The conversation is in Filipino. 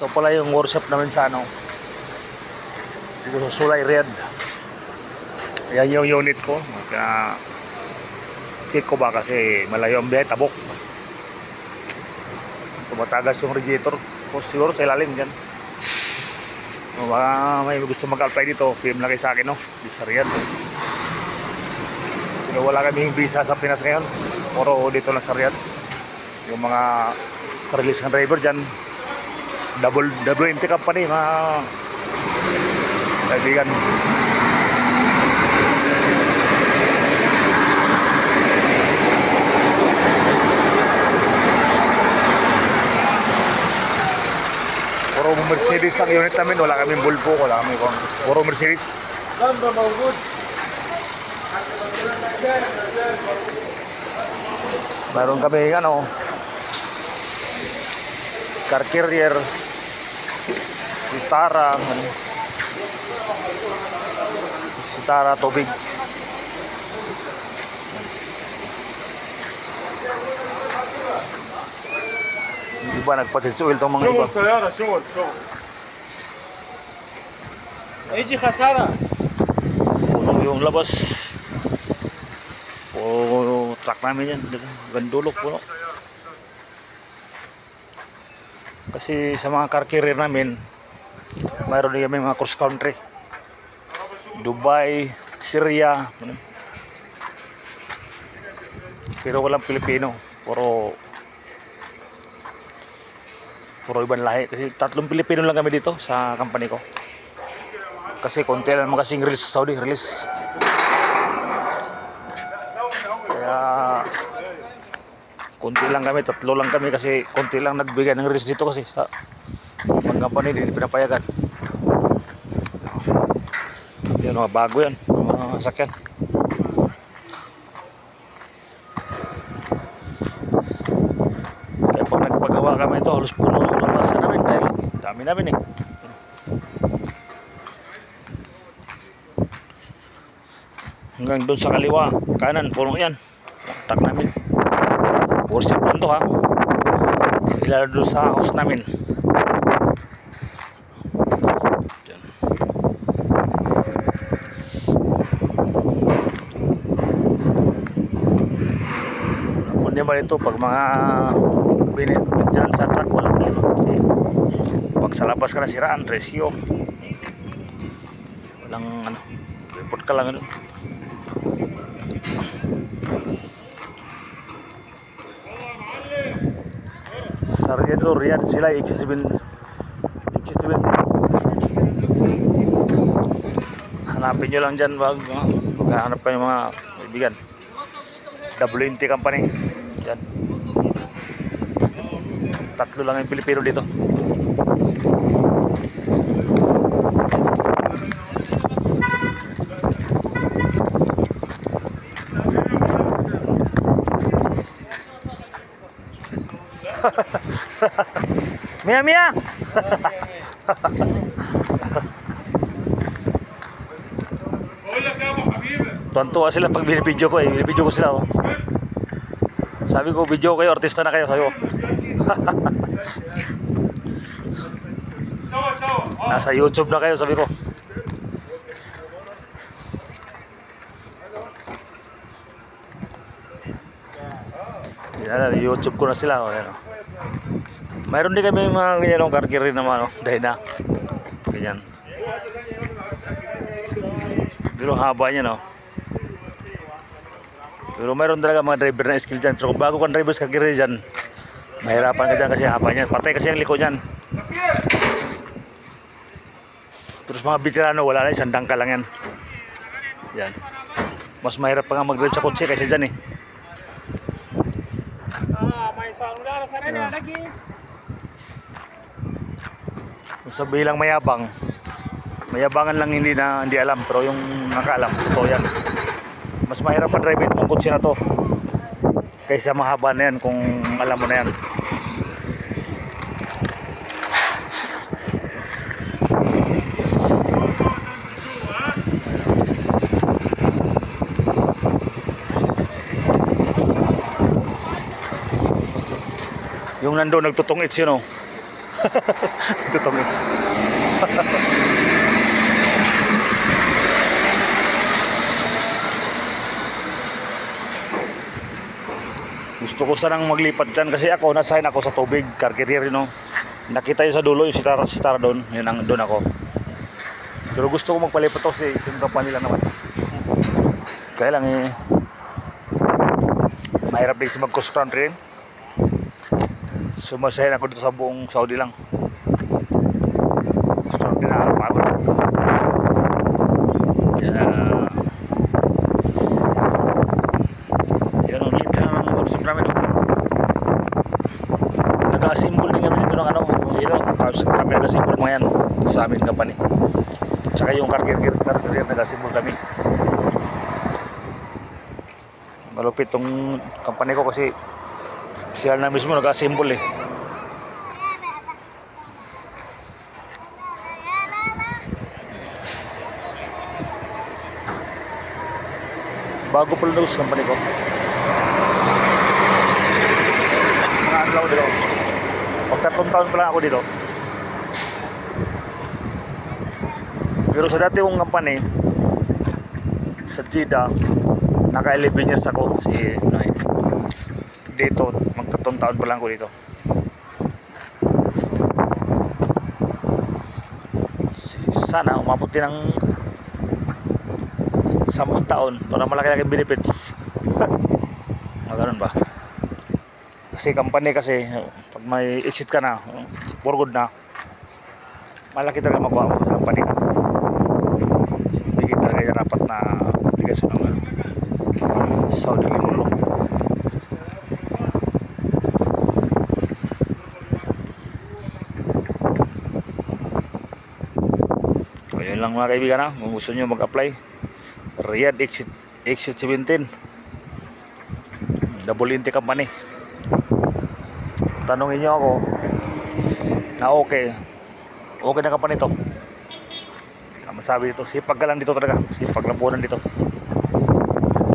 Ito pala yung workshop namin sa ano, dito sa Sulay Riyadh. Ayan yung unit ko. Check ko ba kasi malayo ang biyahe, Tabok. Tumatagas yung radiator o siguro sa ilalim dyan. O baka may gusto mag-apply dito, PM lang kayo sa akin, no? Di sa Riyadh. Pero wala kaming visa sa Pinas ngayon, puro dito lang sa Riyadh. Yung mga release ng driver dyan, WMT company, mga kaibigan. Puro Mercedes ang unit namin, wala kaming Volvo, wala kaming puro Mercedes. Meron kami ano, car carrier, Sitara tubig. Iba nagpasit oil tong mga iba. شغل يجي خسارة. Puno yung labas. Puro truck namin yan. Gandulok puno. Kasi sa mga car carrier namin, mayroon din kami mga cross country. Dubai, Syria. Pero walang Pilipino. Puro ibang lahi. Kasi 3 Pilipino lang kami dito sa company ko. Kasi konti lang makasing release sa Saudi, release. Kaya konti lang kami, 3 lang kami kasi konti lang nagbigay ng release dito kasi sa mga company hindi pinapayagan. Yan mga bago yan, mga sakyan. Kaya pag nagpagawa kami ito, halos puno ang labasan namin dahil dami namin eh. Hanggang doon sa kaliwa, kanan, puno yan. Tak namin. Workshop lang to ha. Ilalo doon sa house namin. Diyan. Kundi ba ito pag mga binit dyan sa truck, walang dito. Kasi pag sa labas ka na siraan, resyo. Walang ano, report ka lang ano. Sa Riyadh sila XC70. Hanapin nyo lang dyan maghanap kayo mga kaibigan. WMT company dyan. 3 lang yung Pilipino dito. Mia. Tuwan-tuwa sila pag binibidyo ko eh. Binibidyo ko sila oh. Sabi ko video kayo, artista na kayo. Sabi ko nasa YouTube na kayo, sabi ko. Yan, YouTube ko na sila oh. Yan, oh. Mayroon din kami mga ganyan car carrier naman, no? Dahil na ganyan. Pero haba niya, no? Pero mayroon talaga mga driver na skill dyan. Pero kung bago kang driver sa car carrier dyan, mahirapan ka dyan kasi haba niya. Patay kasi ang liko niyan. Terus mga veterano, wala na, isang dangka lang yan. Yan. Mas mahirap pa nga mag-drive sa kotse kaysa dyan eh. Yan. Sa bilang mayabangan lang hindi alam, pero yung nakaalam, ito yan. Mas mahirap pa-drive itong kotse na to kaysa mahaba na yan kung alam mo na yan. Yung nandun nagtutungits yun oh. Ito tongits. Gusto ko sanang maglipat dyan kasi ako, nasahin ako sa tubig, car carrier, no? Nakita yun sa dulo, yung sitara doon, yun ang doon ako. Pero gusto ko magpalipat to kasi isang company lang naman. Kaya lang eh, mahirap din si mag-cross country rin. Sumasahin ako dito sa buong Saudi lang. Gusto ko pinakapagod. Kaya yun ang lit ng concept namin. Nag-assemble din kami dito ng ano, dito, kami nag-assemble mga yan sa amin company. Tsaka yung car carrier nag-assemble kami. Malupit tong company ko kasi sila na mismo nag-assemble eh. Bago pala daw sa company ko. Mga adlaw dito. Pag 3 taon pa lang ako dito. Pero sa dati kong company sa Jeddah, naka 11 years ako si dito, mag 3 taon pa lang ako dito. Sana umabot din ng 10 taon para malaki-laki benefits. Magano'n ba? Kasi company kasi pag may exit ka na, for good na, malaki talaga makuha mo sa company ka. So, bigyan talaga yung rapat na obligasyon ng Saudi Libro. So, yun lang mga kaibigan na. Kung gusto nyo mag-apply, Riyadh Exit 17, double intake company. Tanungin nyo ako na okay na company to. Masabi dito, sipag ka lang dito talaga, sipag lang po dito.